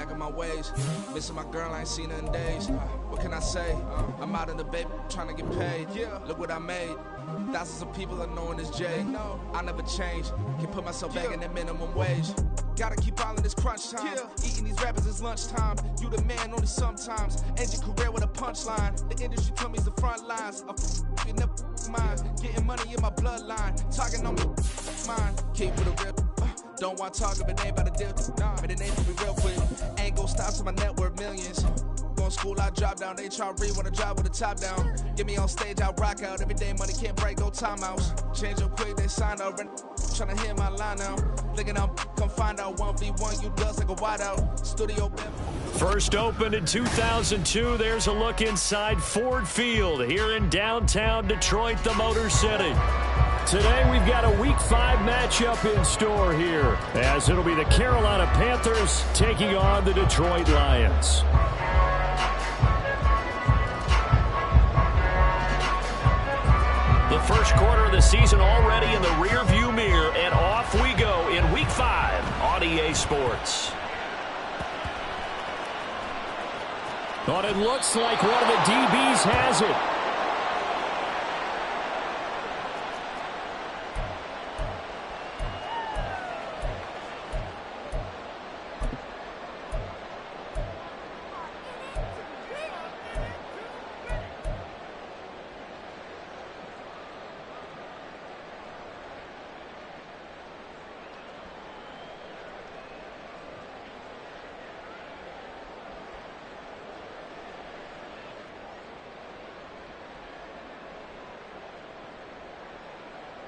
back on my ways. Missing my girl, I ain't seen her in days. What can I say? I'm out in the baby trying to get paid. Look what I made. Thousands of people are knowing this Jay. I never change. Can put myself back in the minimum wage. Gotta keep all in this crunch time. Eating these rappers is lunchtime. You the man only sometimes. End your career with a punchline. The industry told me it's the front lines. You never mind. Getting money in my bloodline. Talking on me, mine. Keep with a real. Don't want talking, but ain't about to deal. But it ain't to be real quick. Ain't gon' stop till my net worth millions. Going school, I drop down. HRE wanna drop with the top down. Get me on stage, I rock out. Every day money can't break, no timeouts. Change up quick, they sign up. Tryna hear my line now. Thinking I'm come find out 1v1, you dust like a wideout. Studio. First opened in 2002. There's a look inside Ford Field here in downtown Detroit, the Motor City. Today we've got a Week 5 matchup in store here, as it'll be the Carolina Panthers taking on the Detroit Lions. The first quarter of the season already in the rearview mirror, and off we go in Week 5 on EA Sports. But it looks like one of the DBs has it.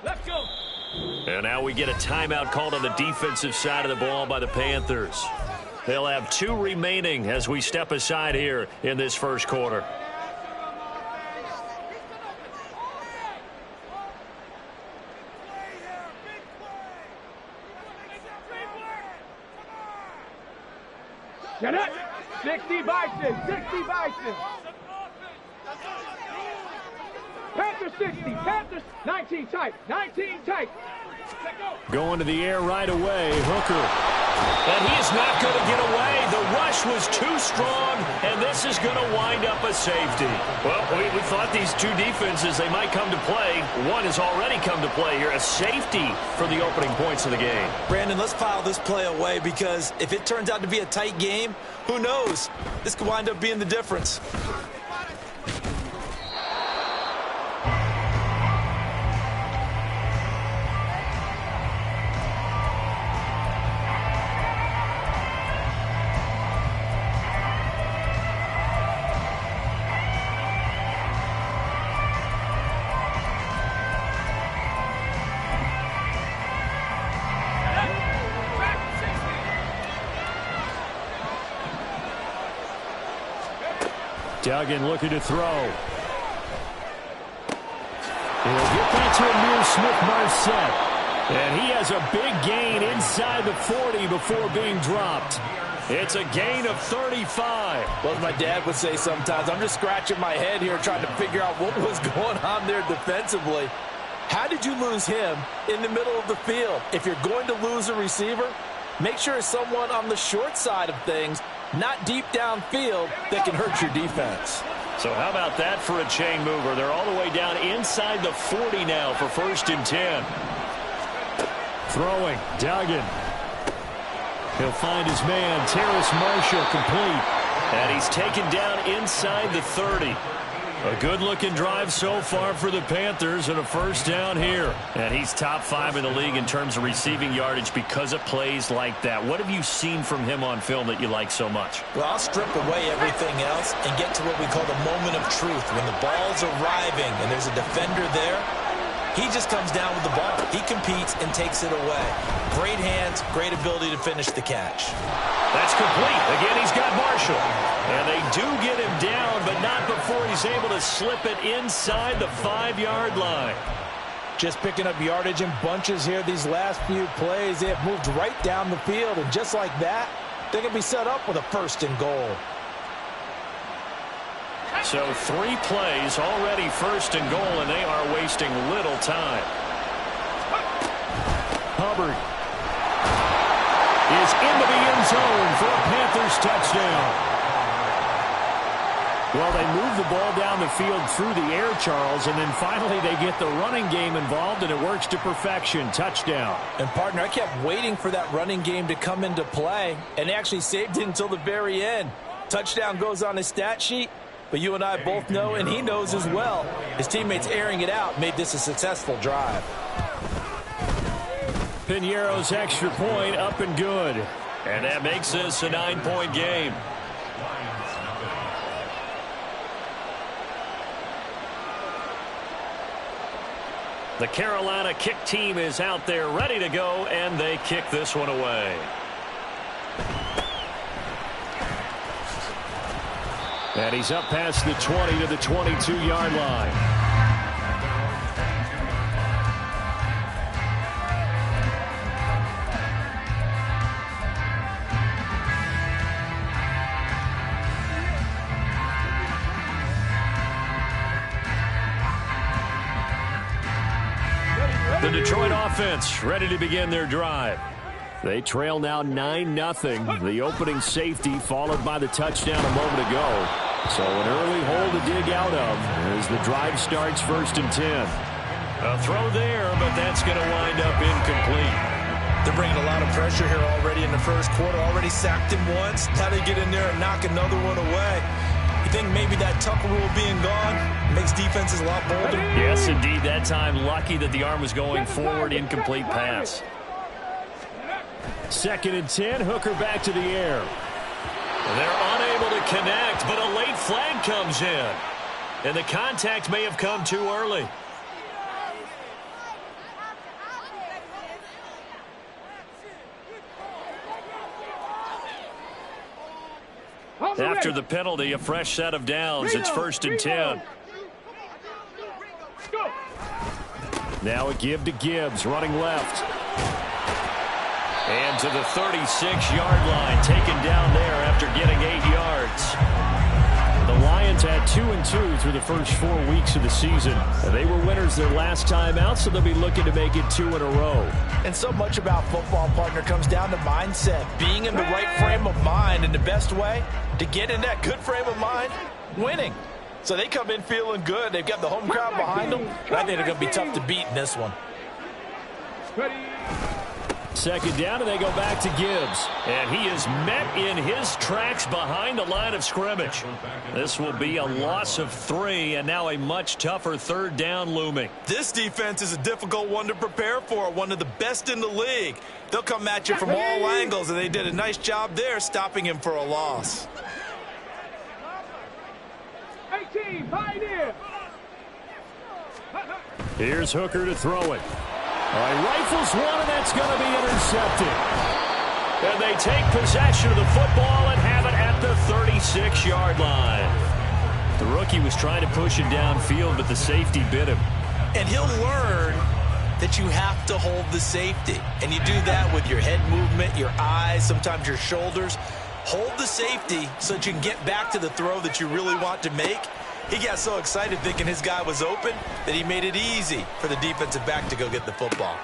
Let's go. And now we get a timeout called on the defensive side of the ball by the Panthers. They'll have 2 remaining as we step aside here in this first quarter. Get it. 60 Bison. 60 Bison. Panthers 60. Panthers 19 tight. 19 tight. Going to the air right away. Hooker. And he is not going to get away. The rush was too strong, and this is going to wind up a safety. Well, we thought these two defenses, they might come to play. One has already come to play here. A safety for the opening points of the game. Brandon, let's file this play away, because if it turns out to be a tight game, who knows? This could wind up being the difference. Duggan looking to throw. He'll get that to Amir Smith-Marset. And he has a big gain inside the 40 before being dropped. It's a gain of 35. Well, as my dad would say sometimes, I'm just scratching my head here trying to figure out what was going on there defensively. How did you lose him in the middle of the field? If you're going to lose a receiver, make sure it's someone on the short side of things, not deep downfield, that can hurt your defense. So how about that for a chain mover? They're all the way down inside the 40 now for 1st and 10. Throwing, Duggan. He'll find his man, Terrace Marshall, complete. And he's taken down inside the 30. A good-looking drive so far for the Panthers, and a first down here. And he's top 5 in the league in terms of receiving yardage because of plays like that. What have you seen from him on film that you like so much? Well, I'll strip away everything else and get to what we call the moment of truth. When the ball's arriving and there's a defender there, he just comes down with the ball. He competes and takes it away. Great hands, great ability to finish the catch. That's complete. Again, he's got Marshall. And they do get him down, but not before he's able to slip it inside the 5-yard line. Just picking up yardage in bunches here these last few plays. They have moved right down the field, and just like that, they can be set up with a 1st and goal. So 3 plays, already 1st and goal, and they are wasting little time. Hubbard is into the end zone for a Panthers Well, they move the ball down the field through the air, Charles, and then finally they get the running game involved, and it works to perfection. Touchdown. And, partner, I kept waiting for that running game to come into play, and they actually saved it until the very end. Touchdown goes on his stat sheet, but you and I both know, and he knows as well, his teammates airing it out made this a successful drive. Piñeiro's extra point up and good. And that makes this a 9-point game. The Carolina kick team is out there ready to go, and they kick this one away. And he's up past the 20 to the 22-yard line. The Detroit offense ready to begin their drive. They trail now 9-0. The opening safety followed by the touchdown a moment ago. So an early hole to dig out of as the drive starts 1st and 10. A throw there, but that's going to wind up incomplete. They're bringing a lot of pressure here already in the first quarter. Already sacked him once. Now they get in there and knock another one away. You think maybe that Tucker rule being gone makes defenses a lot bolder? Yes, indeed. That time, lucky that the arm was going forward. Incomplete pass. 2nd and 10. Hooker back to the air. They're unable to connect, but a late flag comes in. And the contact may have come too early. After the penalty, a fresh set of downs. It's 1st and 10. Now a give to Gibbs, running left. And to the 36-yard line, taken down there after getting 8 yards. The Lions had 2-2 through the first 4 weeks of the season. They were winners their last time out, so they'll be looking to make it 2 in a row. And so much about football, partner, comes down to mindset. Being in the right frame of mind, and the best way to get in that good frame of mind, winning. So they come in feeling good. They've got the home crowd behind them. I think they're going to be tough to beat in this one. 2nd down, and they go back to Gibbs. And he is met in his tracks behind the line of scrimmage. This will be a loss of 3, and now a much tougher 3rd down looming. This defense is a difficult one to prepare for, one of the best in the league. They'll come at you from all angles, and they did a nice job there stopping him for a loss. 18, pioneer. Here's Hooker to throw it. All right, rifles one, and that's going to be intercepted. And they take possession of the football and have it at the 36-yard line. The rookie was trying to push it downfield, but the safety bit him. And he'll learn that you have to hold the safety. And you do that with your head movement, your eyes, sometimes your shoulders. Hold the safety so that you can get back to the throw that you really want to make. He got so excited thinking his guy was open that he made it easy for the defensive back to go get the football.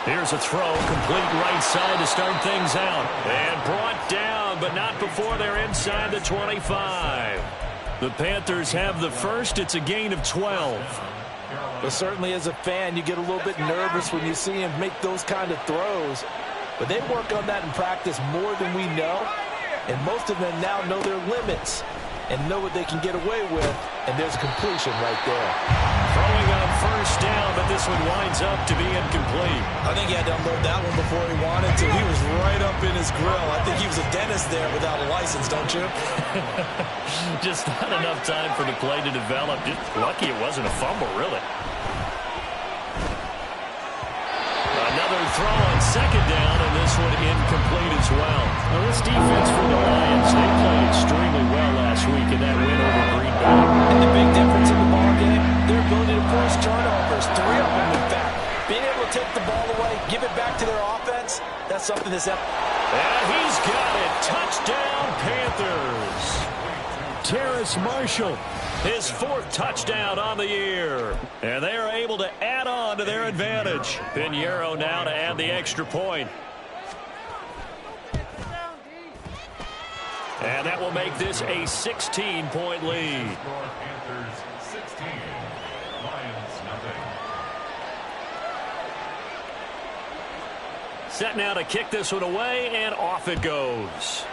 Here's a throw, complete right side to start things out. And brought down, but not before they're inside the 25. The Panthers have the first. It's a gain of 12. But certainly as a fan, you get a little bit nervous when you see him make those kind of throws. But they work on that in practice more than we know. And most of them now know their limits and know what they can get away with, and there's a completion right there. Throwing on 1st down, but this one winds up to be incomplete. I think he had to unload that one before he wanted to. He was right up in his grill. I think he was a dentist there without a license, don't you? Just not enough time for the play to develop. Just lucky it wasn't a fumble, really. Another throw on 2nd down, and this one incomplete as well. Now, this defense for the Lions, they played extremely well last week in that win over Green Bay. And the big difference in the ball game, their ability to force turnovers, 3 of them, in fact. Being able to take the ball away, give it back to their offense, that's something that's... And he's got it. Touchdown, Panthers. Terrace Marshall, his 4th touchdown on the year. And they are able to add on to their advantage. Piñeiro now to add the extra point. And that will make this a 16-point lead. Panthers 16, Lions nothing. Set now to kick this one away, and off it goes.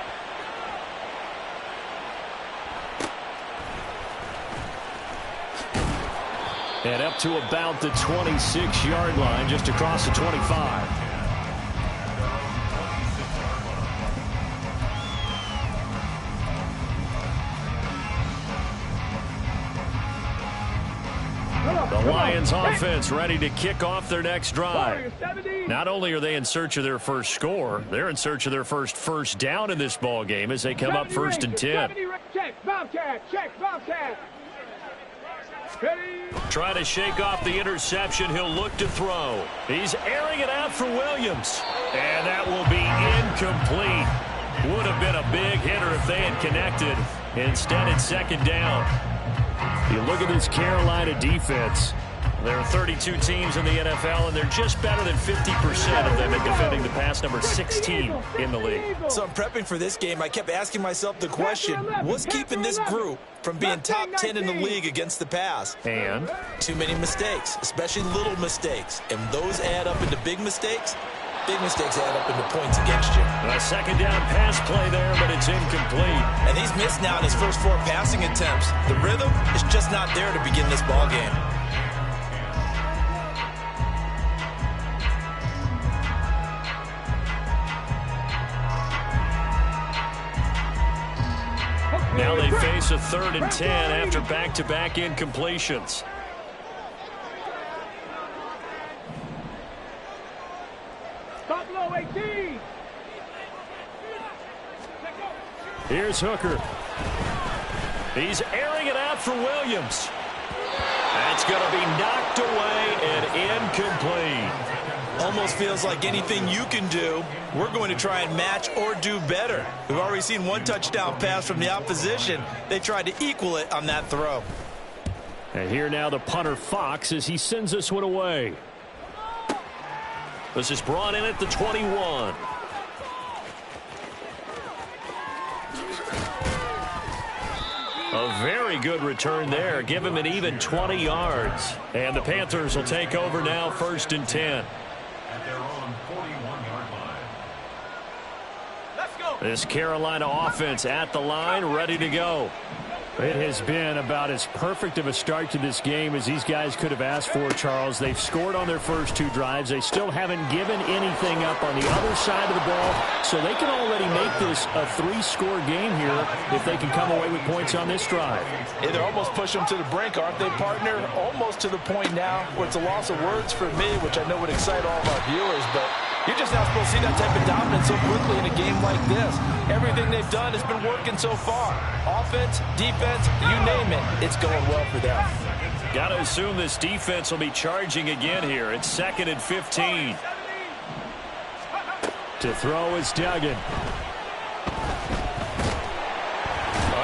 And up to about the 26-yard line, just across the 25. The Lions offense ready to kick off their next drive. Not only are they in search of their first score, they're in search of their first down in this ball game as they come up 1st and 10. Check, Bobcat, check, Bobcat. Try to shake off the interception. He'll look to throw. He's airing it out for Williams. And that will be incomplete. Would have been a big hitter if they had connected. Instead, it's 2nd down. You look at this Carolina defense. There are 32 teams in the NFL, and they're just better than 50% of them at defending the pass, number 16 in the league. So I'm prepping for this game. I kept asking myself the question, what's keeping this group from being top 10 in the league against the pass? And too many mistakes, especially little mistakes. And those add up into big mistakes. Big mistakes add up into points against you. A 2nd down pass play there, but it's incomplete. And he's missed now in his first 4 passing attempts. The rhythm is just not there to begin this ball game. Now they face a 3rd and 10 after back-to-back incompletions. Buffalo 18. Here's Hooker. He's airing it out for Williams. That's going to be knocked away and incomplete. Almost feels like anything you can do, we're going to try and match or do better. We've already seen 1 touchdown pass from the opposition. They tried to equal it on that throw. And here now the punter Fox as he sends this one away. This is brought in at the 21. A very good return there. Give him an even 20 yards. And the Panthers will take over now 1st and 10. At their own 41-yard line. Let's go. This Carolina offense at the line, ready to go. It has been about as perfect of a start to this game as these guys could have asked for, Charles. They've scored on their first 2 drives. They still haven't given anything up on the other side of the ball, so they can already make this a 3-score game here if they can come away with points on this drive. Yeah, they're almost pushing them to the brink, aren't they, partner? Almost to the point now where it's a loss of words for me, which I know would excite all of our viewers, but you're just not supposed to see that type of dominance so quickly in a game like this. Everything they've done has been working so far. Offense, defense, you name it, it's going well for them. Got to assume this defense will be charging again here. It's 2nd and 15. To throw is Duggan.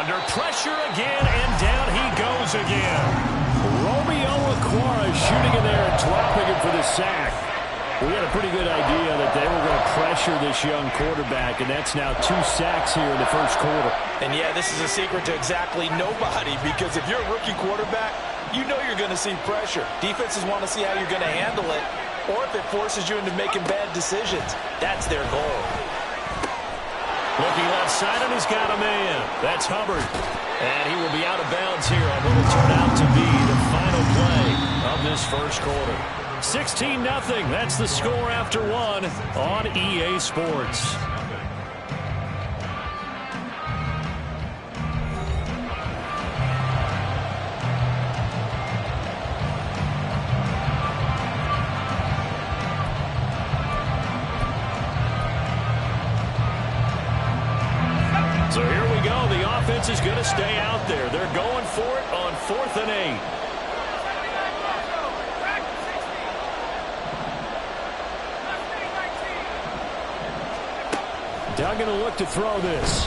Under pressure again, and down he goes again. Romeo Okwara shooting in there and dropping it for the sack. We had a pretty good idea that they were going to pressure this young quarterback, and that's now 2 sacks here in the first quarter. And yeah, this is a secret to exactly nobody, because if you're a rookie quarterback, you know you're going to see pressure. Defenses want to see how you're going to handle it, or if it forces you into making bad decisions. That's their goal. Looking left side, and he's got a man. That's Hubbard. And he will be out of bounds here on what will turn out to be the final play of this first quarter. 16-0. That's the score after 1 on EA Sports. So here we go. The offense is going to stay out there. They're going for it on 4th and 8. Duggan will look to throw this.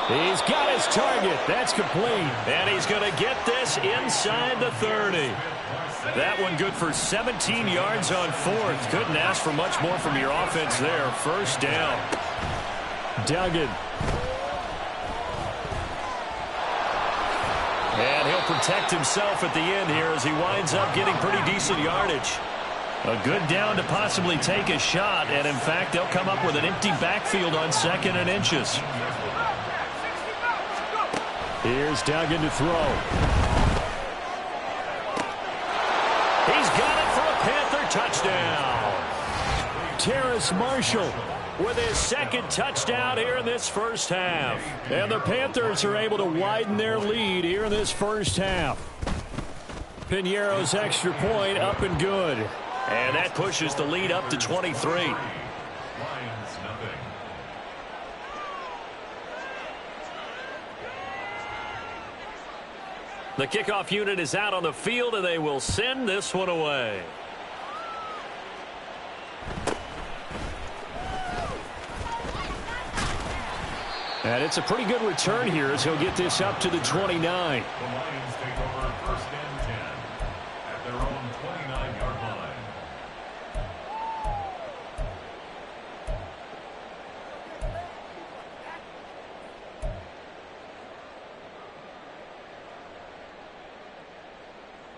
He's got his target. That's complete. And he's going to get this inside the 30. That one good for 17 yards on 4th. Couldn't ask for much more from your offense there. 1st down. Duggan. And he'll protect himself at the end here as he winds up getting pretty decent yardage. A good down to possibly take a shot, and in fact, they'll come up with an empty backfield on 2nd and inches. Here's Duggan to throw. He's got it for a Panther touchdown. Terrace Marshall with his 2nd touchdown here in this first half. And the Panthers are able to widen their lead here in this first half. Piñeiro's extra point up and good. And that pushes the lead up to 23. Lions nothing. The kickoff unit is out on the field, and they will send this one away. And it's a pretty good return here as he'll get this up to the 29. The Lions take over 1st and 10 at their own 29-yard line.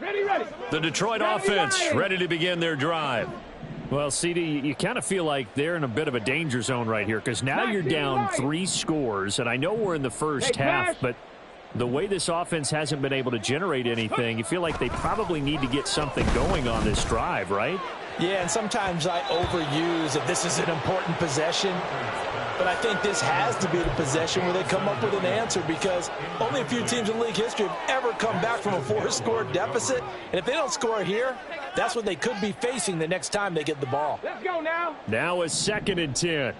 Ready. The Detroit offense ready to begin their drive. Well, CD, you kind of feel like they're in a bit of a danger zone right here because now you're down 3 scores, and I know we're in the first half, but the way this offense hasn't been able to generate anything, you feel like they probably need to get something going on this drive, right? Yeah, and sometimes I overuse if this is an important possession. But I think this has to be the possession where they come up with an answer because only a few teams in league history have ever come back from a 4-score deficit. And if they don't score here, that's what they could be facing the next time they get the ball. Let's go now. Now is 2nd and 10.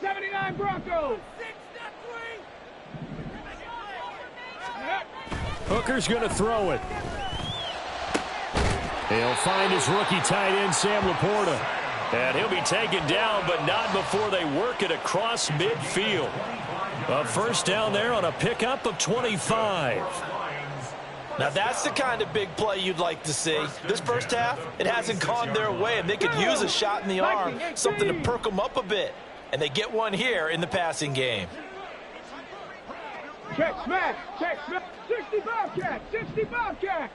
79 Broncos. Hooker's going to throw it. He'll find his rookie tight end, Sam Laporta. And he'll be taken down, but not before they work it across midfield. A first down there on a pickup of 25. Now that's the kind of big play you'd like to see. This first half, it hasn't gone their way, and they could use a shot in the arm, something to perk them up a bit. And they get one here in the passing game. Check smash. 60 Bobcat.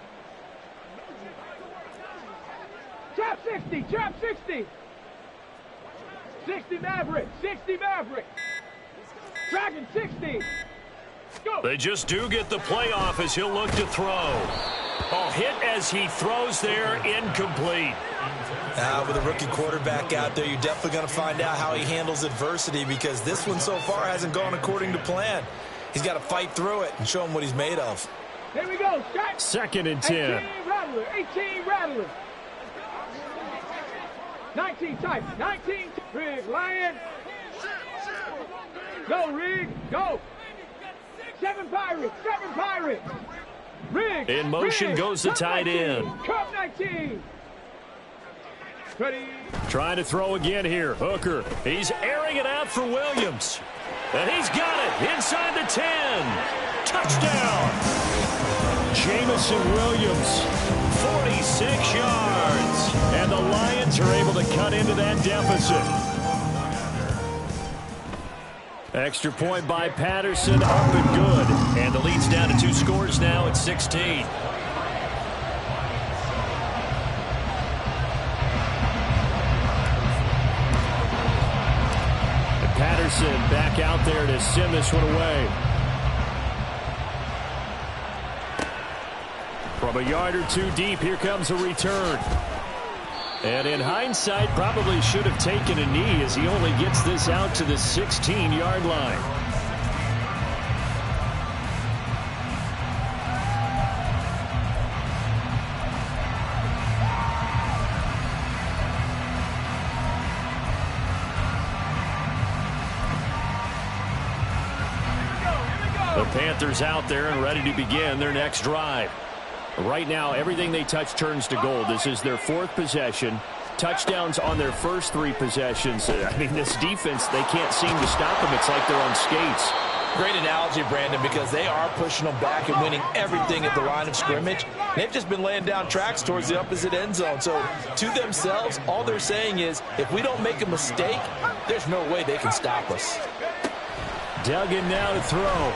Chop 60. 60 Maverick. Dragon 60. Go. They just do get the playoff as he'll look to throw. Oh, hit as he throws there, incomplete. With a rookie quarterback out there, you're definitely going to find out how he handles adversity because this one so far hasn't gone according to plan. He's got to fight through it and show him what he's made of. Here we go. Strike. 2nd and 10. 18 Rattler. 19 type. 19. Rig. Lion. Go, Rig. Go. 7 Pirates. Rig. In motion goes the tight end. Cup 19. Ready. Trying to throw again here. Hooker. He's airing it out for Williams. And he's got it inside the 10. Touchdown. Jamison Williams. 46 yards. And the Lions are able to cut into that deficit. Extra point by Patterson, up and good. And the lead's down to 2 scores now at 16. And Patterson back out there to send this one away. From a yard or 2 deep, here comes a return. And in hindsight, probably should have taken a knee as he only gets this out to the 16-yard line. The Panthers out there and ready to begin their next drive. Right now, everything they touch turns to gold. This is their 4th possession. Touchdowns on their first 3 possessions. I mean, this defense, they can't seem to stop them. It's like they're on skates. Great analogy, Brandon, because they are pushing them back and winning everything at the line of scrimmage. They've just been laying down tracks towards the opposite end zone. So to themselves, all they're saying is, if we don't make a mistake, there's no way they can stop us. Duggan now to throw.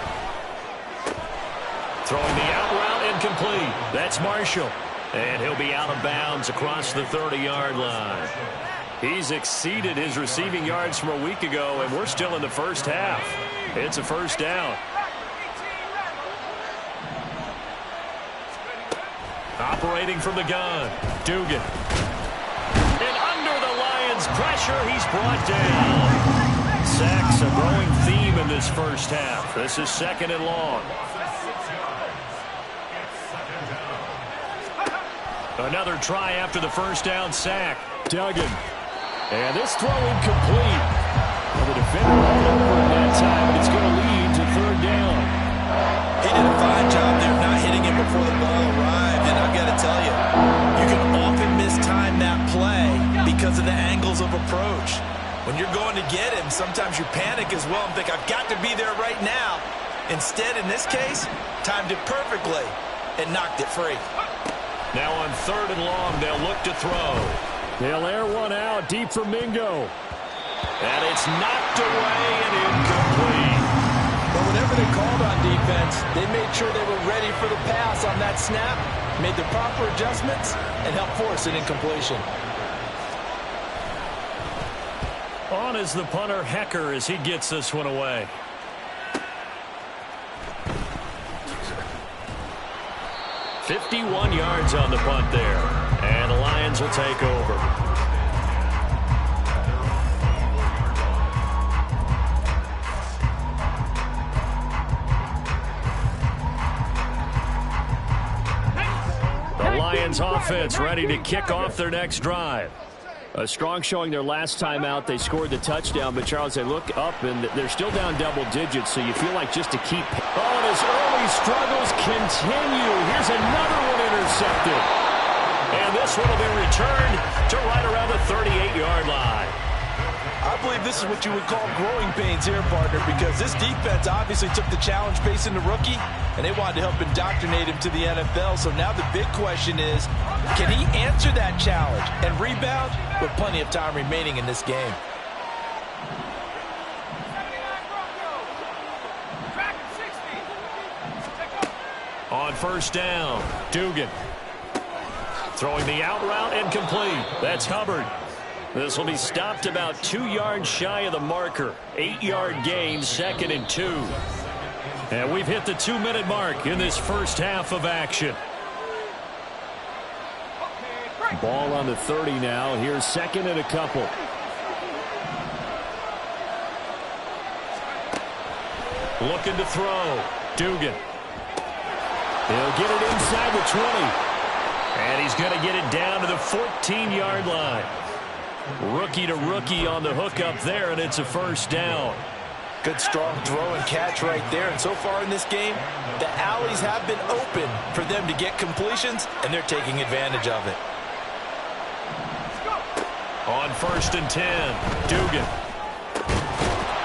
Throwing the out route incomplete. That's Marshall. And he'll be out of bounds across the 30-yard line. He's exceeded his receiving yards from a week ago, and we're still in the first half. It's a first down. Operating from the gun, Dugan. And under the Lions' pressure, he's brought down. Sacks a growing theme in this first half. This is 2nd and long. Another try after the first down sack. Duggan. And this throw incomplete. Well, the defender rolled over at that time, and it's going to lead to 3rd down. He did a fine job there of not hitting him before the ball arrived, and I've got to tell you, you can often mistime that play because of the angles of approach. When you're going to get him, sometimes you panic as well and think, I've got to be there right now. Instead, in this case, timed it perfectly and knocked it free. Now on 3rd and long, they'll look to throw. They'll air one out deep for Mingo. And it's knocked away and incomplete. But whatever they called on defense, they made sure they were ready for the pass on that snap, made the proper adjustments, and helped force an incompletion. On is the punter, Hecker, as he gets this one away. $51 yards on the punt there. And the Lions will take over. The Lions offense ready to kick off their next drive. A strong showing their last time out. They scored the touchdown, but Charles, they look up and they're still down double digits, so you feel like just to keep. Oh, and his early struggles continue. Here's another one intercepted. And this one will be returned to right around the 38-yard line. I believe this is what you would call growing pains here, partner, because this defense obviously took the challenge facing the rookie, and they wanted to help indoctrinate him to the NFL. So now the big question is, can he answer that challenge and rebound with plenty of time remaining in this game? On 1st down, Dugan. Throwing the out route incomplete. That's Hubbard. This will be stopped about 2 yards shy of the marker. 8-yard gain, 2nd and 2. And we've hit the 2-minute mark in this first half of action. Ball on the 30 now. Here's 2nd and a couple. Looking to throw. Dugan. He'll get it inside the 20. And he's going to get it down to the 14-yard line. Rookie to rookie on the hook up there, and it's a first down. Good strong throw and catch right there. And so far in this game, the alleys have been open for them to get completions, and they're taking advantage of it. On 1st and 10, Dugan.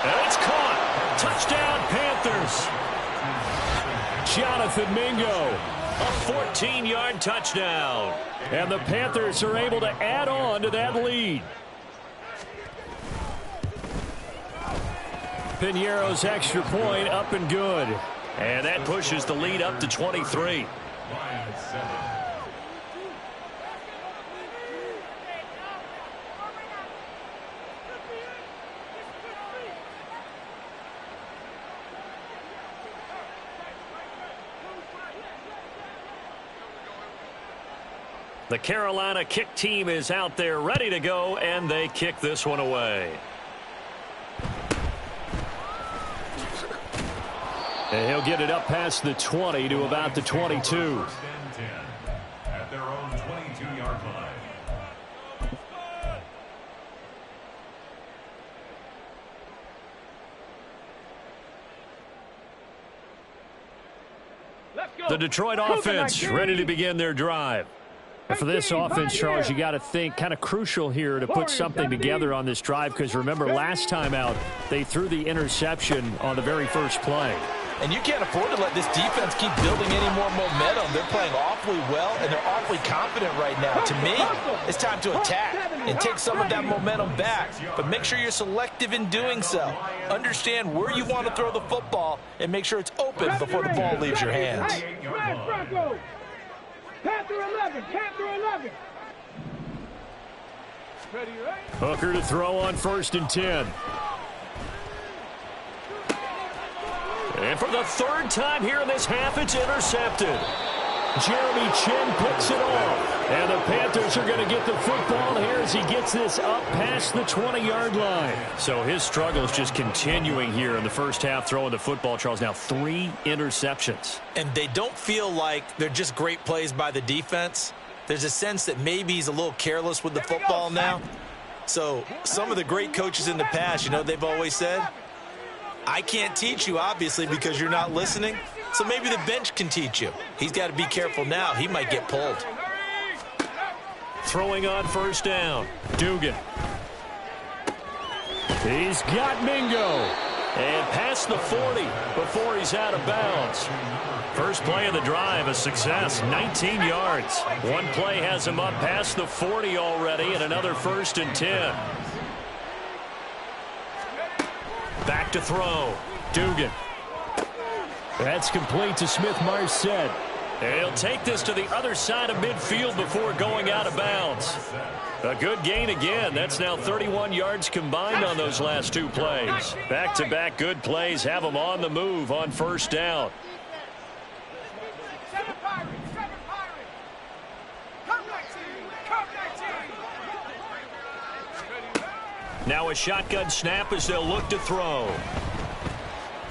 And it's caught. Touchdown, Panthers. Jonathan Mingo. A 14-yard touchdown. And the Panthers are able to add on to that lead. Piñeiro's extra point up and good. And that pushes the lead up to 23. The Carolina kick team is out there ready to go, and they kick this one away. And he'll get it up past the 20 to about the 22. At their own 22-yard line. The Detroit offense ready to begin their drive. And for this offense, Charles, you got to think kind of crucial here to put something together on this drive, because remember last time out they threw the interception on the very first play. And you can't afford to let this defense keep building any more momentum. They're playing awfully well, and they're awfully confident right now. To me, it's time to attack and take some of that momentum back. But make sure you're selective in doing so. Understand where you want to throw the football and make sure it's open before the ball leaves your hands. Panther 11, Panther 11. Hooker to throw on 1st and 10. And for the 3rd time here in this half, it's intercepted. Jeremy Chin picks it off. And the Panthers are going to get the football here as he gets this up past the 20-yard line. So his struggles just continuing here in the first half, throwing the football, Charles. Now 3 interceptions. And they don't feel like they're just great plays by the defense. There's a sense that maybe he's a little careless with the football now. So some of the great coaches in the past, you know, they've always said, I can't teach you, obviously, because you're not listening. So maybe the bench can teach you. He's got to be careful now. He might get pulled. Throwing on 1st down. Dugan. He's got Mingo. And past the 40 before he's out of bounds. First play of the drive, a success, 19 yards. One play has him up past the 40 already, and another 1st and 10. Back to throw. Dugan. That's complete to Smith-Marset. He'll take this to the other side of midfield before going out of bounds. A good gain again. That's now 31 yards combined on those last 2 plays. Back-to-back good plays have them on the move on 1st down. Now a shotgun snap as they'll look to throw.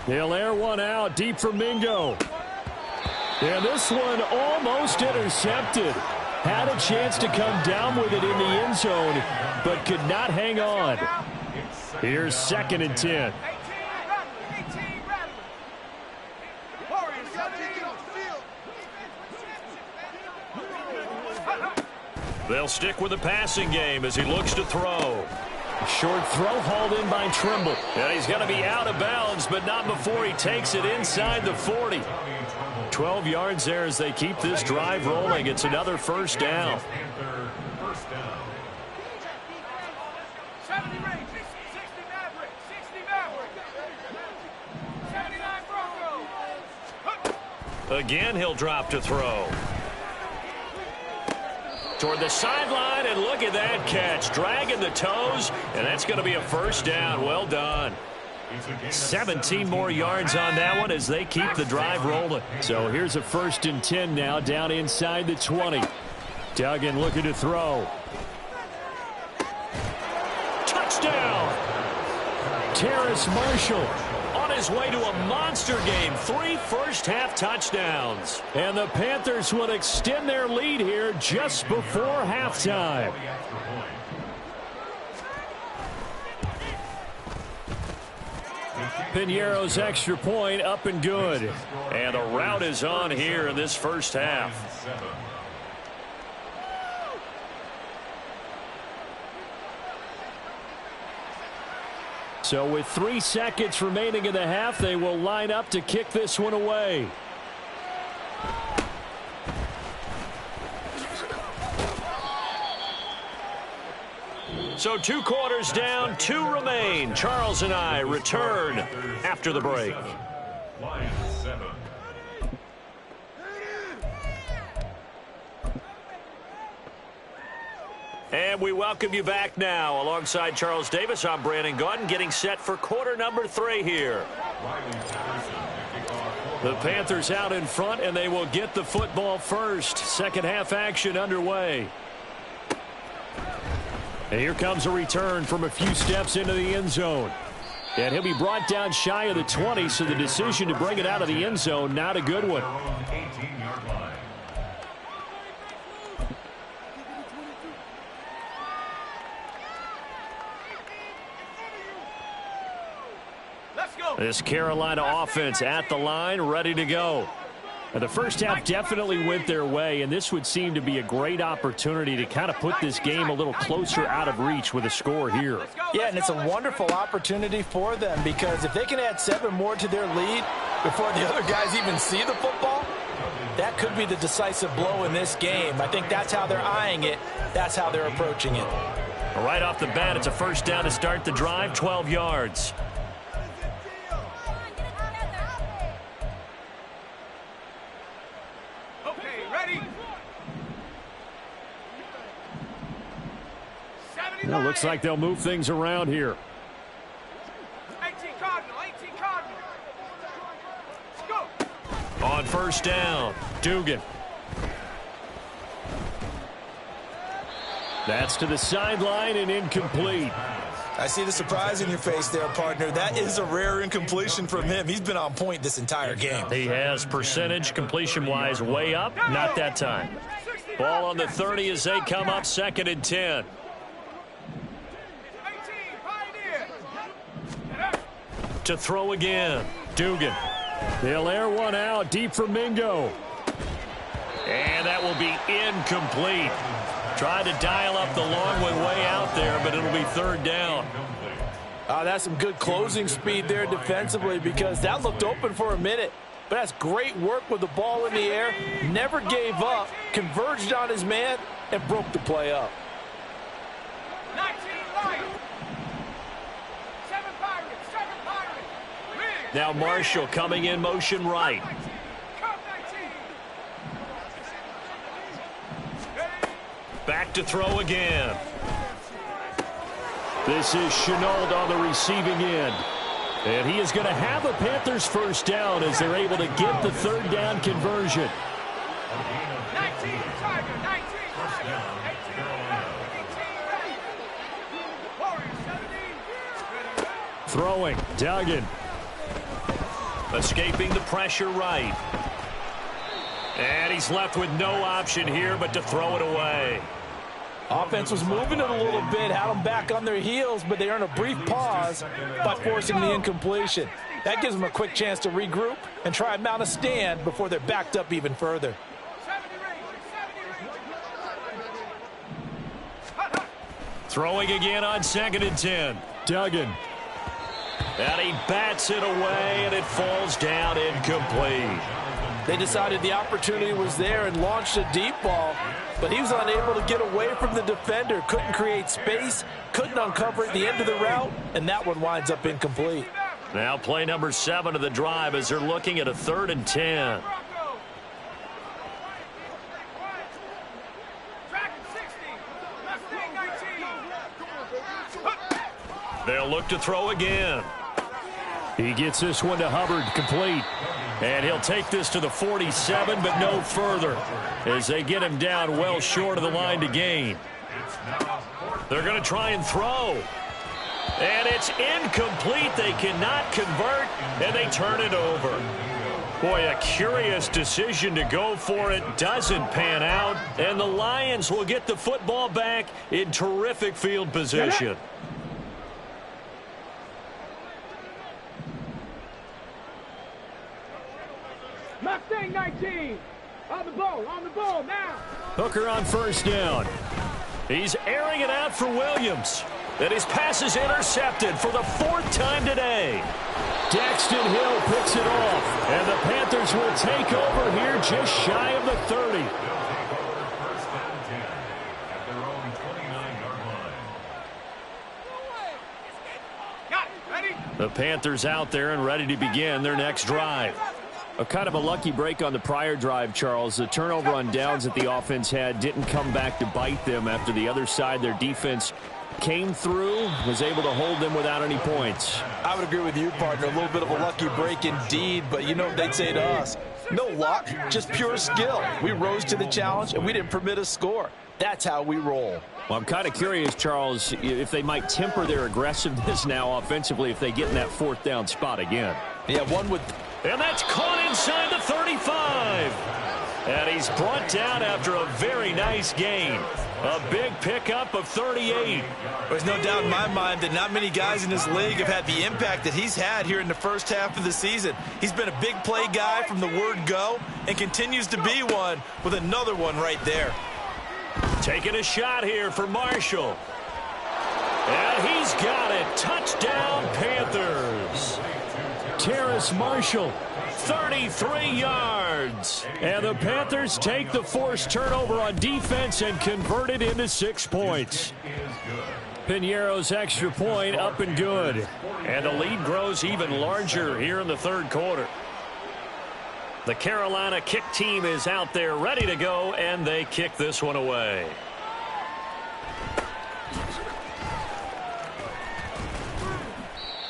They'll air one out deep for Mingo. And this one almost intercepted. Had a chance to come down with it in the end zone, but could not hang on. Here's 2nd and 10. They'll stick with the passing game as he looks to throw. Short throw hauled in by Trimble. And he's going to be out of bounds, but not before he takes it inside the 40. 12 yards there as they keep this drive rolling. It's another 1st down. Again, he'll drop to throw. Toward the sideline, and look at that catch. Dragging the toes, and that's going to be a 1st down. Well done. 17 more yards on that one as they keep the drive rolling. So here's a 1st and 10 now, down inside the 20. Duggan looking to throw. Touchdown! Terrace Marshall on his way to a monster game. 3 first-half touchdowns. And the Panthers will extend their lead here just before halftime. Piñeiro's extra point up and good. And the route is on here in this first half. So with 3 seconds remaining in the half, they will line up to kick this one away. So 2 quarters down, 2 remain. Charles and I return after the break. And we welcome you back now. Alongside Charles Davis, I'm Brandon Gaudin, getting set for quarter number 3 here. The Panthers out in front, and they will get the football first. Second half action underway. And here comes a return from a few steps into the end zone. And he'll be brought down shy of the 20, so the decision to bring it out of the end zone, not a good one. This Carolina offense at the line, ready to go. The first half definitely went their way, and this would seem to be a great opportunity to kind of put this game a little closer out of reach with a score here. Yeah, and it's a wonderful opportunity for them because if they can add 7 more to their lead before the other guys even see the football, that could be the decisive blow in this game. I think that's how they're eyeing it. That's how they're approaching it. Right off the bat, it's a first down to start the drive, 12 yards. Well, looks like they'll move things around here. 18 Cardinal, 18 Cardinal. Let's go. On first down, Dugan. That's to the sideline and incomplete. I see the surprise in your face there, partner. That is a rare incompletion from him. He's been on point this entire game. He has percentage completion-wise way up. Not that time. Ball on the 30 as they come up 2nd and 10. To throw again, Dugan. They'll air one out deep for Mingo. And that will be incomplete. Tried to dial up the long one way out there, but it'll be 3rd down. That's some good closing speed there defensively because that looked open for a minute. But that's great work with the ball in the air. Never gave up, converged on his man, and broke the play up. 19 Lions. 7 Pirates, 7 Pirates. Now Marshall coming in motion right. Back to throw again. This is Chenault on the receiving end. And he is going to have a Panthers first down as they're able to get the 3rd down conversion. 19 Tiger, 19 Tiger, 18 Throwing, Duggan. Escaping the pressure right. And he's left with no option here but to throw it away. Offense was moving it a little bit, had them back on their heels, but they earned a brief pause by forcing the incompletion. That gives them a quick chance to regroup and try and mount a stand before they're backed up even further. Throwing again on 2nd and 10. Duggan. And he bats it away, and it falls down incomplete. They decided the opportunity was there and launched a deep ball, but he was unable to get away from the defender, couldn't create space, couldn't uncover at the end of the route, and that one winds up incomplete. Now play number 7 of the drive as they're looking at a 3rd and 10. They'll look to throw again. He gets this one to Hubbard, complete. And he'll take this to the 47, but no further, as they get him down well short of the line to gain. They're going to try and throw. And it's incomplete. They cannot convert, and they turn it over. Boy, a curious decision to go for it. Doesn't pan out, and the Lions will get the football back in terrific field position. Mustang 19. On the ball now. Hooker on first down. He's airing it out for Williams. And his pass is intercepted for the 4th time today. Daxton Hill picks it off. And the Panthers will take over here just shy of the 30. The Panthers out there and ready to begin their next drive. A kind of a lucky break on the prior drive, Charles. The turnover on downs that the offense had didn't come back to bite them after the other side. Their defense came through, was able to hold them without any points. I would agree with you, partner. A little bit of a lucky break indeed, but you know what they'd say to us? No luck, just pure skill. We rose to the challenge, and we didn't permit a score. That's how we roll. Well, I'm kind of curious, Charles, if they might temper their aggressiveness now offensively if they get in that 4th down spot again. Yeah, one would... And that's caught inside the 35. And he's brought down after a very nice gain. A big pickup of 38. There's no doubt in my mind that not many guys in this league have had the impact that he's had here in the first half of the season. He's been a big play guy from the word go and continues to be one with another one right there. Taking a shot here for Marshall. And he's got it. Touchdown, Panthers. Terrace Marshall, 33 yards. And the Panthers take the forced turnover on defense and convert it into 6 points. Piñeiro's extra point up and good. And the lead grows even larger here in the third quarter. The Carolina kick team is out there ready to go, and they kick this one away.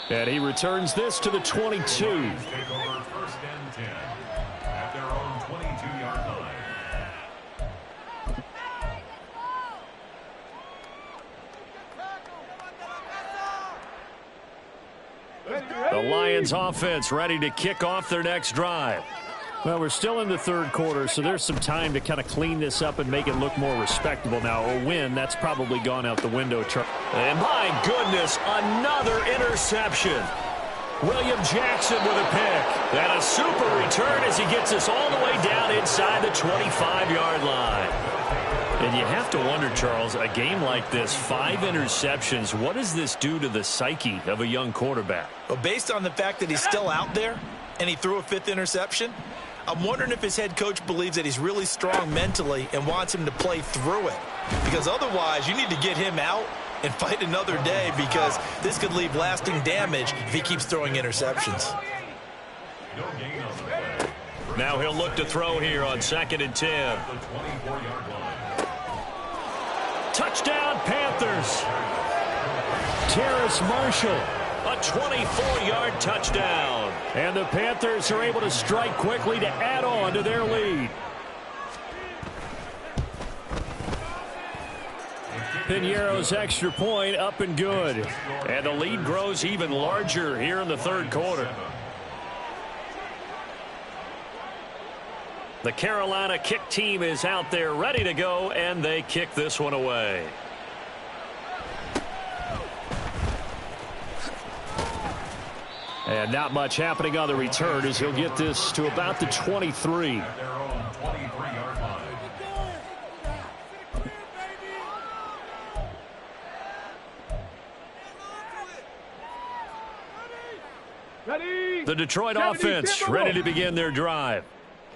And he returns this to the 22. Take over first and 10 at their own 22-yard line. The Lions offense ready to kick off their next drive. Well, we're still in the third quarter, so there's some time to kind of clean this up and make it look more respectable. Now, a win, that's probably gone out the window. And my goodness, another interception. William Jackson with a pick. And a super return as he gets us all the way down inside the 25-yard line. And you have to wonder, Charles, a game like this, 5 interceptions, what does this do to the psyche of a young quarterback? Well, based on the fact that he's still out there and he threw a 5th interception, I'm wondering if his head coach believes that he's really strong mentally and wants him to play through it. Because otherwise, you need to get him out and fight another day, because this could leave lasting damage if he keeps throwing interceptions. Now he'll look to throw here on 2nd and 10. Touchdown, Panthers. Terrace Marshall. A 24-yard touchdown. And the Panthers are able to strike quickly to add on to their lead. Piñeiro's extra point up and good. And the lead grows even larger here in the third quarter. The Carolina kick team is out there ready to go, and they kick this one away. And not much happening on the return as he'll get this to about the 23. At their own 23-yard line. Ready. The Detroit offense ready to begin their drive.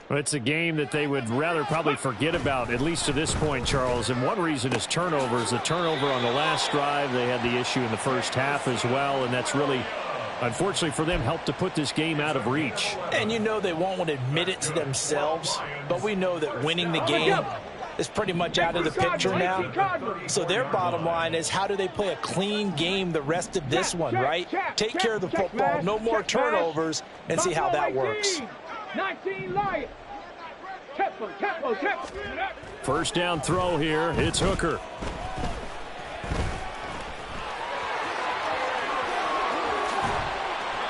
Well, it's a game that they would rather probably forget about, at least to this point, Charles. And one reason is turnovers. The turnover on the last drive, they had the issue in the first half as well, and that's really, unfortunately for them, helped to put this game out of reach. And you know they won't admit it to themselves, but we know that winning the game is pretty much out of the picture now. So their bottom line is, how do they play a clean game the rest of this one, right? Take care of the football, no more turnovers, and see how that works. 19 Lions. Tempo. First down throw here. It's Hooker.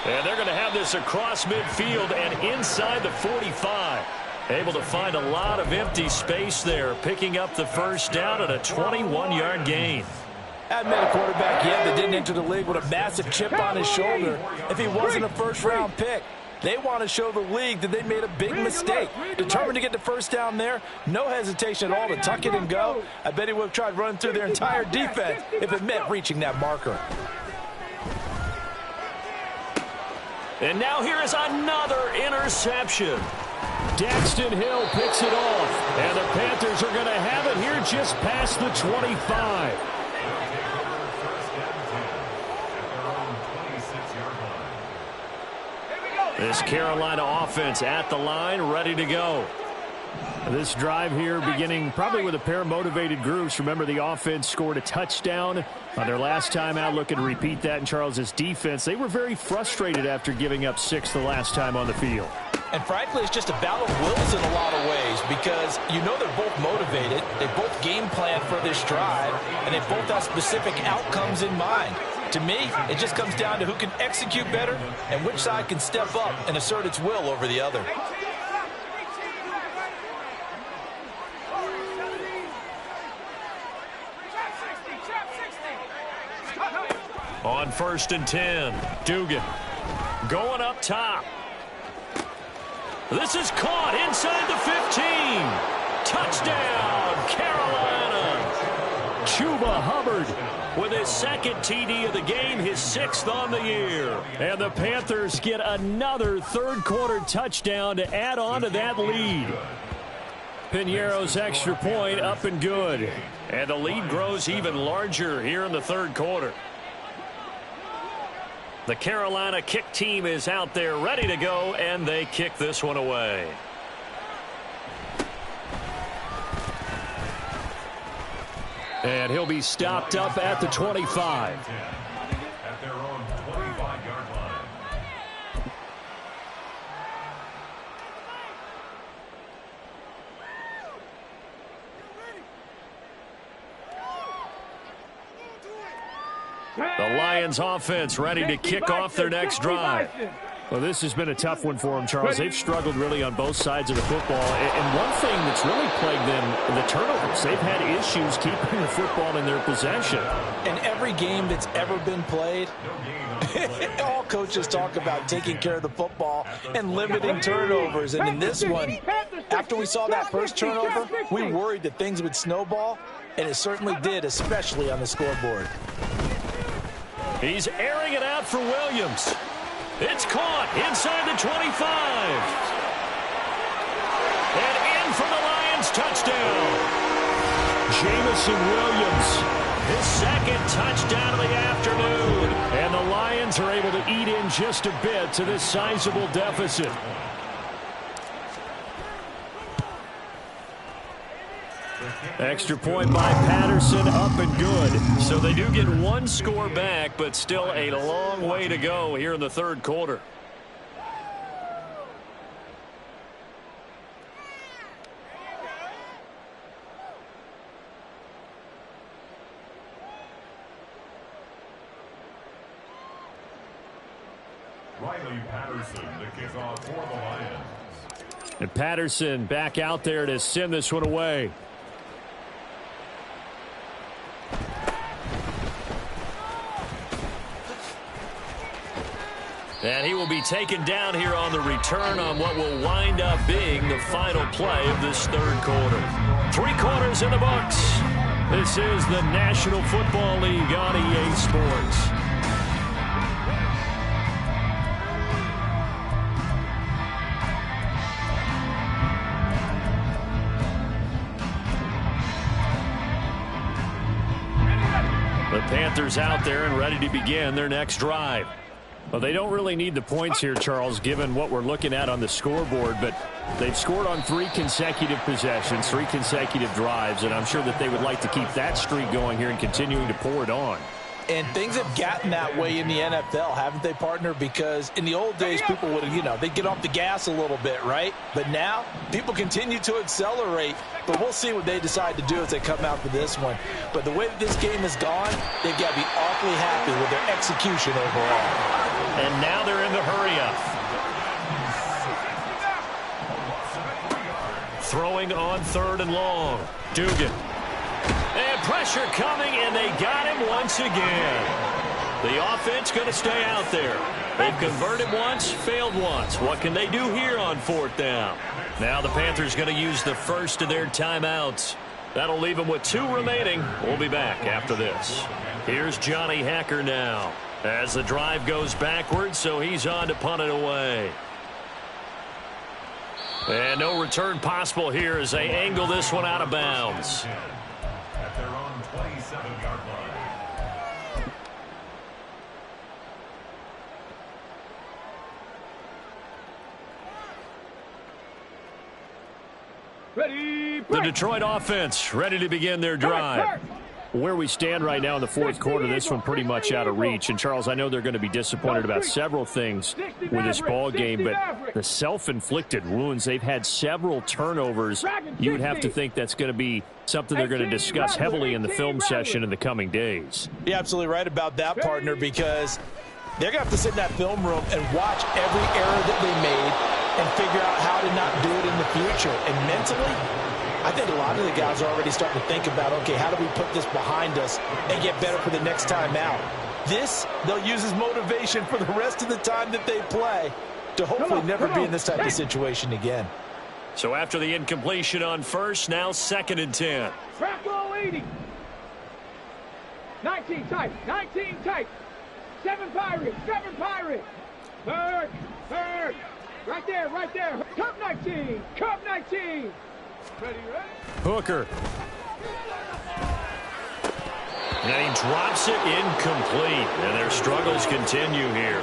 And they're going to have this across midfield and inside the 45. Able to find a lot of empty space there, picking up the first down at a 21-yard gain. Admit a quarterback yet that didn't enter the league with a massive chip on his shoulder if he wasn't a first-round pick. They want to show the league that they made a big mistake. Determined to get the first down there, no hesitation at all to tuck it and go. I bet he would have tried running through their entire defense if it meant reaching that marker. And now here is another interception. Daxton Hill picks it off. And the Panthers are going to have it here just past the 25. This Carolina offense at the line, ready to go. This drive here beginning probably with a pair of motivated groups. Remember, the offense scored a touchdown on their last time out. Looking to repeat that in Charles's defense. They were very frustrated after giving up 6 the last time on the field. And frankly, it's just a battle of wills in a lot of ways, because you know they're both motivated. They both game plan for this drive, and they both have specific outcomes in mind. To me, it just comes down to who can execute better and which side can step up and assert its will over the other. On 1st and 10, Dugan going up top. This is caught inside the 15. Touchdown, Carolina. Chuba Hubbard with his second TD of the game, his 6th on the year. And the Panthers get another third-quarter touchdown to add on to that lead. Piñeiro's extra point up and good. And the lead grows even larger here in the third quarter. The Carolina kick team is out there ready to go, and they kick this one away. And he'll be stopped up at the 25. At their own 25-yard line. The Lions offense ready to kick off their next drive. Well, this has been a tough one for them, Charles. They've struggled really on both sides of the football. And one thing that's really plagued them, the turnovers. They've had issues keeping the football in their possession. In every game that's ever been played, all coaches talk about taking care of the football and limiting turnovers. And in this one, after we saw that first turnover, we worried that things would snowball, and it certainly did, especially on the scoreboard. He's airing it out for Williams. It's caught inside the 25. And in for the Lions touchdown. Jamison Williams, his second touchdown of the afternoon. And the Lions are able to eat in just a bit to this sizable deficit. Extra point by Patterson, up and good. So they do get one score back, but still a long way to go here in the third quarter. Riley Patterson to kick off for the Lions. And Patterson back out there to send this one away. And he will be taken down here on the return on what will wind up being the final play of this third quarter. 3 quarters in the books. This is the National Football League on EA Sports. The Panthers out there and ready to begin their next drive. Well, they don't really need the points here, Charles, given what we're looking at on the scoreboard, but they've scored on 3 consecutive possessions, 3 consecutive drives, and I'm sure that they would like to keep that streak going here and continuing to pour it on. And things have gotten that way in the NFL, haven't they, partner? Because in the old days, people would, they'd get off the gas a little bit, right? But now, people continue to accelerate. But we'll see what they decide to do as they come out for this one. But the way that this game has gone, they've got to be awfully happy with their execution overall. And now they're in the hurry-up. Throwing on 3rd and long. Dugan. And pressure coming, and they got him once again. The offense going to stay out there. They've converted once, failed once. What can they do here on 4th down? Now the Panthers going to use the first of their timeouts. That'll leave them with 2 remaining. We'll be back after this. Here's Johnny Hacker now as the drive goes backwards, so he's on to punt it away. And no return possible here as they angle this one out of bounds. At their own 27-yard line. Ready, The Detroit offense ready to begin their drive. Where we stand right now in the fourth quarter, this one pretty much out of reach. And, Charles, I know they're going to be disappointed about several things with this ball game, but the self-inflicted wounds, they've had several turnovers. You would have to think that's going to be something they're going to discuss heavily in the film session in the coming days. You're absolutely right about that, partner, because they're going to have to sit in that film room and watch every error that they made and figure out how to not do it in the future. And mentally, I think a lot of the guys are already starting to think about, okay, how do we put this behind us and get better for the next time out? This, they'll use as motivation for the rest of the time that they play to hopefully never be in this type of situation again. So after the incompletion on first, now 2nd and 10. Crack all 80. 19 tight. 19 tight. 7 Pirates. 7 Pirates. Third. Third. Right there. Right there. Cup 19. Cup 19. Ready, ready. Hooker. And he drops it incomplete. And their struggles continue here.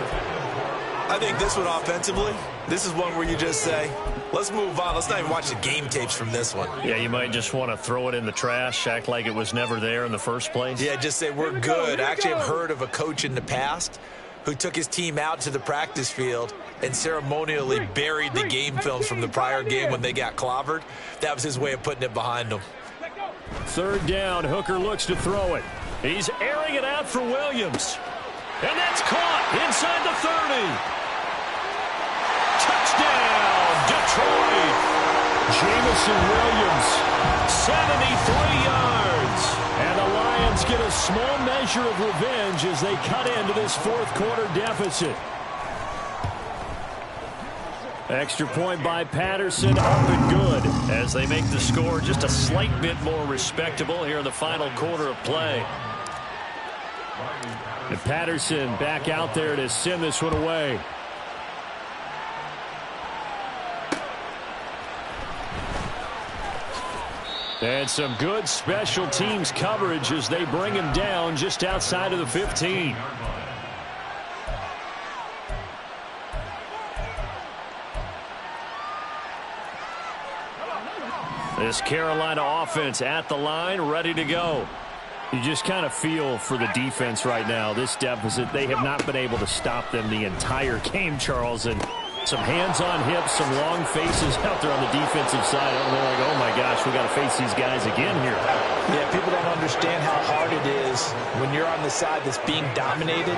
I think this one offensively, this is one where you just say, let's move on. Let's not even watch the game tapes from this one. Yeah, you might just want to throw it in the trash, act like it was never there in the first place. Yeah, just say we're good. Actually, I've heard of a coach in the past who took his team out to the practice field and ceremonially buried the game films from the prior game when they got clobbered. That was his way of putting it behind them. 3rd down. Hooker looks to throw it. He's airing it out for Williams. And that's caught inside the 30. Touchdown, Detroit. Jamison Williams. 73 yards. And the Lions get a small measure of revenge as they cut into this 4th quarter deficit. Extra point by Patterson, up and good. As they make the score just a slight bit more respectable here in the final quarter of play. And Patterson back out there to send this one away. And some good special teams coverage as they bring him down just outside of the 15. This Carolina offense at the line, ready to go. You just kind of feel for the defense right now. This deficit, they have not been able to stop them the entire game, Charles. And some hands on hips, some long faces out there on the defensive side. And they're like, oh my gosh, we got to face these guys again here. Yeah, people don't understand how hard it is when you're on the side that's being dominated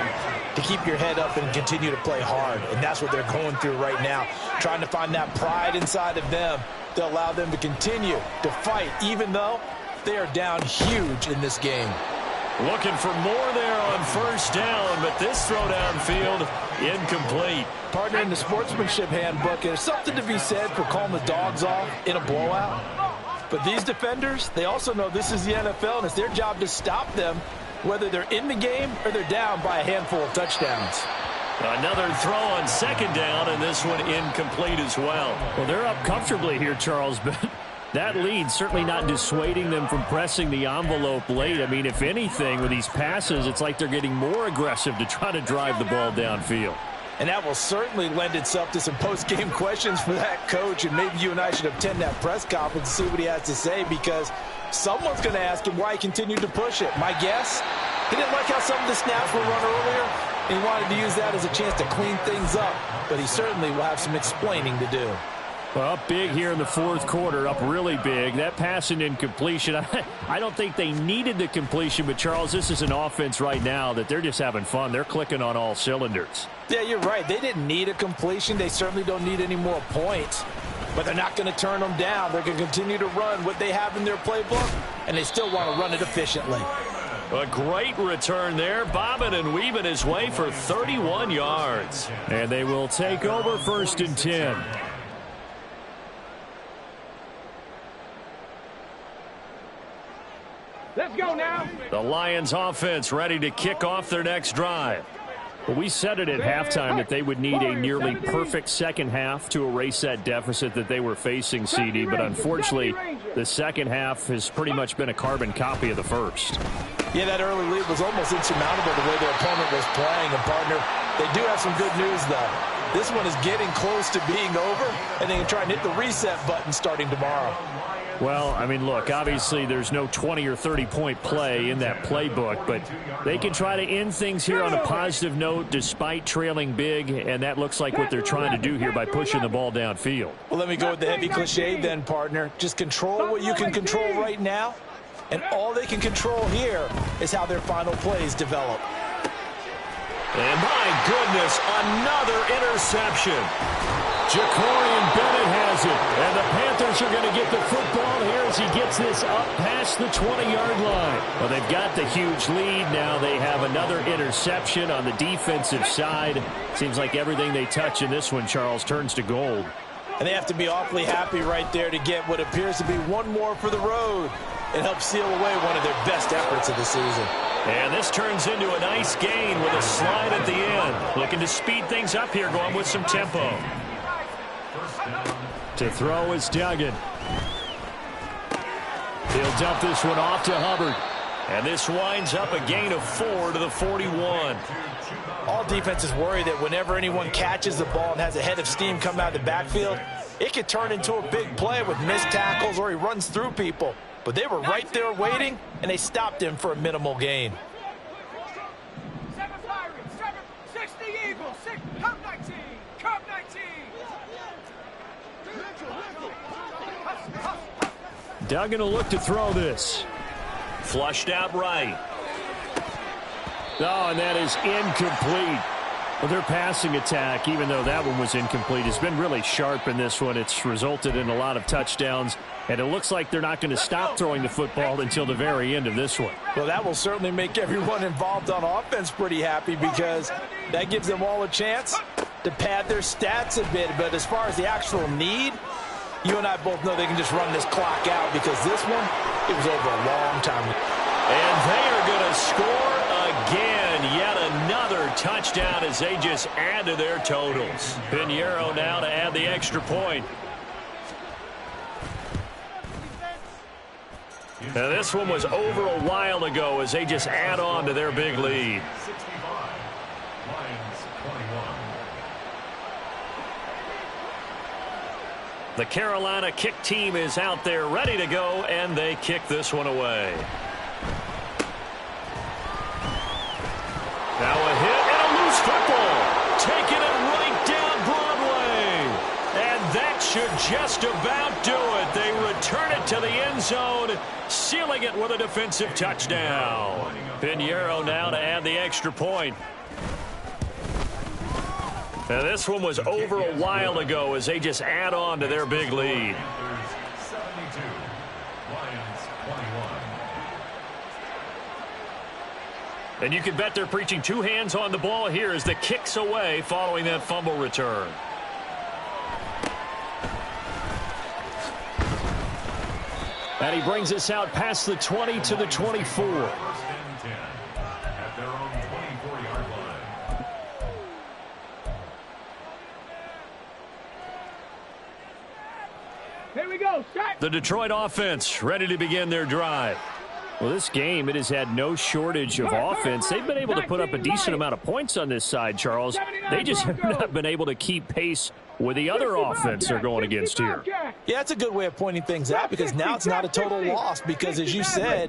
to keep your head up and continue to play hard. And that's what they're going through right now, trying to find that pride inside of them to allow them to continue to fight, even though they are down huge in this game. Looking for more there on 1st down, but this throw downfield incomplete. Partner, in the sportsmanship handbook, there's something to be said for calling the dogs off in a blowout. But these defenders, they also know this is the NFL, and it's their job to stop them, whether they're in the game or they're down by a handful of touchdowns. Another throw on 2nd down, and this one incomplete as well. Well, they're up comfortably here, Charles, but that lead certainly not dissuading them from pressing the envelope late. I mean, if anything, with these passes, it's like they're getting more aggressive to try to drive the ball downfield. And that will certainly lend itself to some post-game questions for that coach, and maybe you and I should attend that press conference and see what he has to say, because someone's going to ask him why he continued to push it. My guess, he didn't like how some of the snaps were run earlier, and he wanted to use that as a chance to clean things up, but he certainly will have some explaining to do. Well, up big here in the 4th quarter, up really big. That pass and incompletion, I don't think they needed the completion, but Charles, this is an offense right now that they're just having fun. They're clicking on all cylinders. Yeah, you're right. They didn't need a completion. They certainly don't need any more points, but they're not going to turn them down. They're going to continue to run what they have in their playbook, and they still want to run it efficiently. A great return there, bobbing and weaving his way for 31 yards. And they will take over 1st and 10. Let's go now. The Lions offense ready to kick off their next drive. Well, we said it at halftime that they would need a nearly perfect second half to erase that deficit that they were facing, CD. But unfortunately, the second half has pretty much been a carbon copy of the first. Yeah, that early lead was almost insurmountable the way their opponent was playing. And, partner, they do have some good news, though. This one is getting close to being over, and they can try and hit the reset button starting tomorrow. Well, I mean, look, obviously there's no 20 or 30-point play in that playbook, but they can try to end things here on a positive note despite trailing big, and that looks like what they're trying to do here by pushing the ball downfield. Well, let me go with the heavy cliche then, partner. Just control what you can control right now, and all they can control here is how their final plays develop. And my goodness, another interception. Jacorian Bennett has it. And the Panthers are going to get the football here as he gets this up past the 20-yard line. Well, they've got the huge lead. Now they have another interception on the defensive side. Seems like everything they touch in this one, Charles, turns to gold. And they have to be awfully happy right there to get what appears to be one more for the road and help seal away one of their best efforts of the season. And this turns into a nice gain with a slide at the end. Looking to speed things up here, going with some tempo. To throw is Duggan. He'll dump this one off to Hubbard. And this winds up a gain of 4 to the 41. All defenses worry that whenever anyone catches the ball and has a head of steam come out of the backfield, it could turn into a big play with missed tackles or he runs through people. But they were right there waiting, and they stopped him for a minimal gain. 7 Pirates, 6 the Eagles, 6, Cup 19, Cup 19. Duggan will look to throw this. Flushed out right. Oh, and that is incomplete. Well, their passing attack, even though that one was incomplete, has been really sharp in this one. It's resulted in a lot of touchdowns, and it looks like they're not going to stop throwing the football until the very end of this one. Well, that will certainly make everyone involved on offense pretty happy because that gives them all a chance to pad their stats a bit. But as far as the actual need, you and I both know they can just run this clock out because this one, it was over a long time. And they are going to score again. Yet another touchdown as they just add to their totals. Pinheiro now to add the extra point. Now this one was over a while ago as they just add on to their big lead. 65, Lions 21. The Carolina kick team is out there ready to go, and they kick this one away. Now a hit and a loose football. Taking it right down Broadway. And that should just about do it. They return it to the end zone, sealing it with a defensive touchdown. Pinheiro now to add the extra point. Now this one was over a while ago as they just add on to their big lead. 72, Lions 21. And you can bet they're preaching two hands on the ball here as the kick's away following that fumble return. And he brings us out past the 20 to the 24. First and 10 at their own 24-yard line. Here we go, set. The Detroit offense ready to begin their drive. Well, this game, it has had no shortage of offense. They've been able to put up a decent amount of points on this side, Charles. They just have not been able to keep pace with the other offense they're going against here. Yeah, that's a good way of pointing things out because now it's not a total loss because, as you said,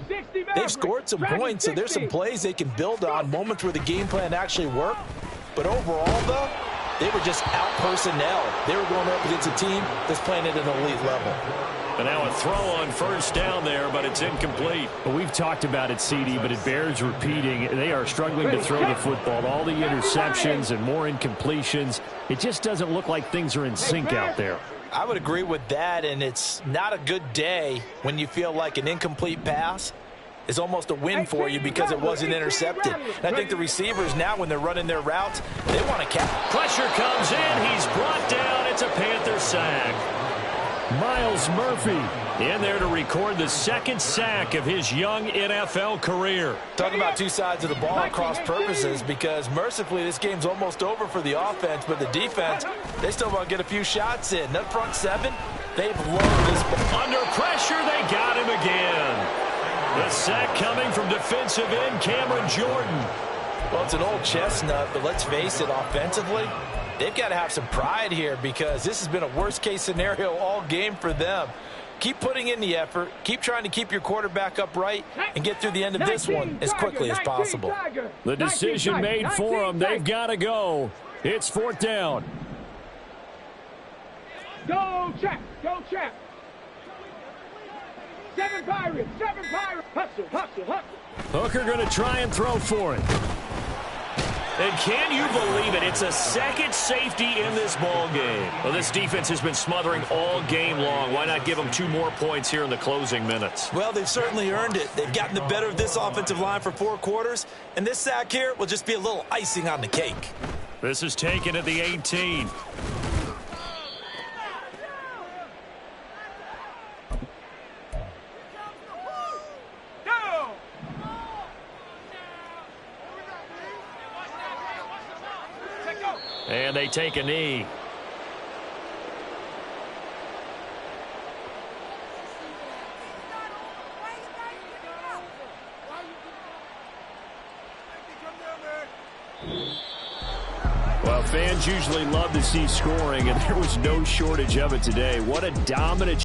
they've scored some points, so there's some plays they can build on, moments where the game plan actually worked. But overall, though, they were just out-personnel. They were going up against a team that's playing at an elite level. And now a throw on first down there, but it's incomplete. Well, we've talked about it, CD, but it bears repeating. They are struggling to throw the football. All the interceptions and more incompletions. It just doesn't look like things are in sync out there. I would agree with that, and it's not a good day when you feel like an incomplete pass is almost a win for you because it wasn't intercepted. And I think the receivers now, when they're running their routes, they want to catch. Pressure comes in. He's brought down. It's a Panther sack. Miles Murphy in there to record the second sack of his young NFL career. Talk about two sides of the ball at cross purposes because mercifully this game's almost over for the offense, but the defense, they still want to get a few shots in. That front seven, they've loaded this ball. Under pressure, they got him again. The sack coming from defensive end Cameron Jordan. Well, it's an old chestnut, but let's face it, offensively, they've got to have some pride here because this has been a worst-case scenario all game for them. Keep putting in the effort. Keep trying to keep your quarterback upright and get through the end of this one as quickly as possible. The decision made for them. They've got to go. It's fourth down. Go, check. Go, check. 7 Pirates. 7 Pirates. Hustle, hustle, hustle. Hooker going to try and throw for it. And can you believe it? It's a second safety in this ball game. Well, this defense has been smothering all game long. Why not give them 2 more points here in the closing minutes? Well, they've certainly earned it. They've gotten the better of this offensive line for 4 quarters, and this sack here will just be a little icing on the cake. This is taken at the 18. And they take a knee. Well, fans usually love to see scoring, and there was no shortage of it today. What a dominant